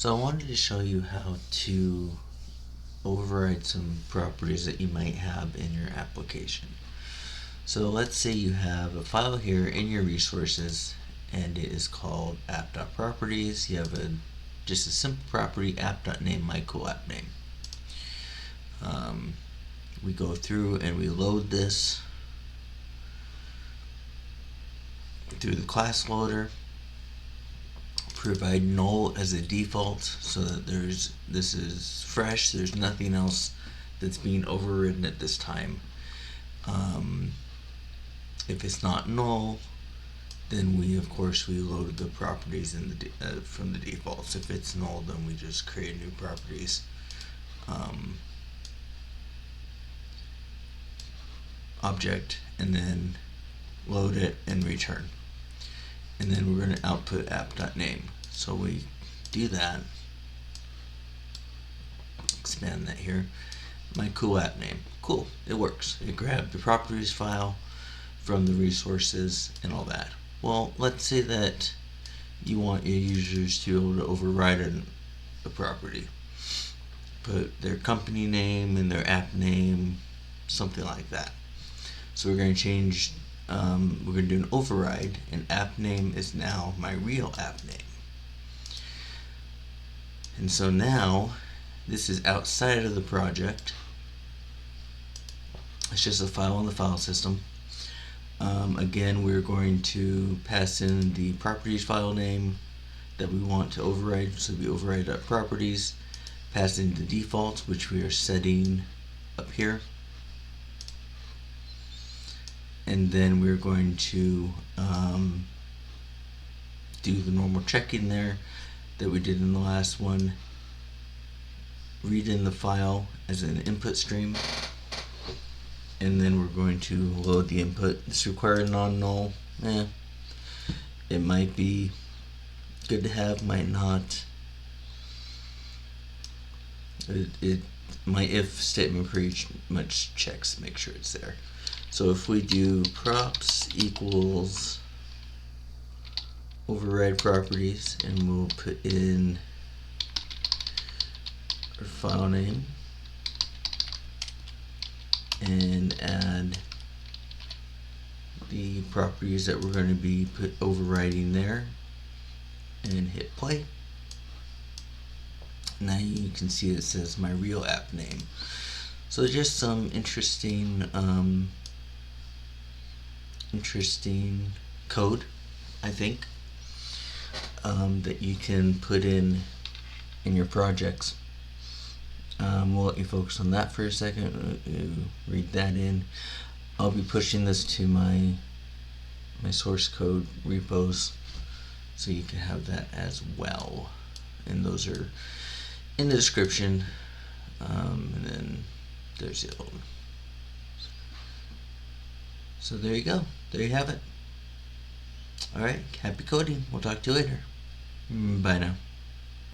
So I wanted to show you how to override some properties that you might have in your application. So let's say you have a file here in your resources and it is called app.properties. You have just a simple property, app.name, my cool app name. We go through and we load this through the class loader. Provide null as a default so that this is fresh, there's nothing else that's being overridden at this time. If it's not null, then we load the properties in from the defaults. If it's null, then we just create new properties. Object, and then load it and return. And then we're going to output app.name. So we do that, expand that here, my cool app name. Cool, it works. It grabbed the properties file from the resources and all that. Well, let's say that you want your users to be able to override a property. Put their company name and their app name, something like that. So we're going to change, we're going to do an override, and app name is now my real app name. And so now, this is outside of the project. It's just a file in the file system. Again, we're going to pass in the properties file name that we want to override. So we override our properties, pass in the defaults, which we are setting up here. And then we're going to do the normal checking there that we did in the last one. Read in the file as an input stream, and then we're going to load the input. This requires non-null. It might be good to have, might not. My if statement pretty much checks, make sure it's there. So if we do props equals override properties, and we'll put in our file name and add the properties that we're going to be overriding there, and hit play. Now you can see it says my real app name. So just some interesting code, I think, that you can put in your projects. We'll let you focus on that for a second, read that in. I'll be pushing this to my source code repos, so you can have that as well. And those are in the description, and then there's the other one. So there you go. There you have it. Alright, happy coding. We'll talk to you later. Bye now.